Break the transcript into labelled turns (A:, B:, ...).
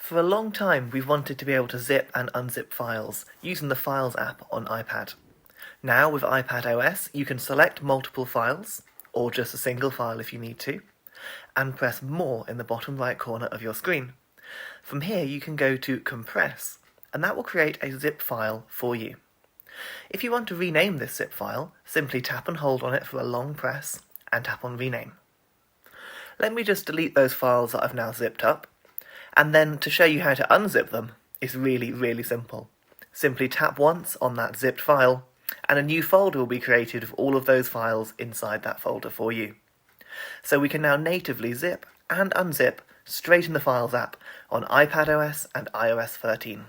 A: For a long time, we've wanted to be able to zip and unzip files using the Files app on iPad. Now with iPad OS, you can select multiple files, or just a single file if you need to, and press More in the bottom right corner of your screen. From here you can go to Compress, and that will create a zip file for you. If you want to rename this zip file, simply tap and hold on it for a long press, and tap on Rename. Let me just delete those files that I've now zipped up, and then to show you how to unzip them, it's really simple. Simply tap once on that zipped file, and a new folder will be created with all of those files inside that folder for you. So we can now natively zip and unzip straight in the Files app on iPadOS and iOS 13.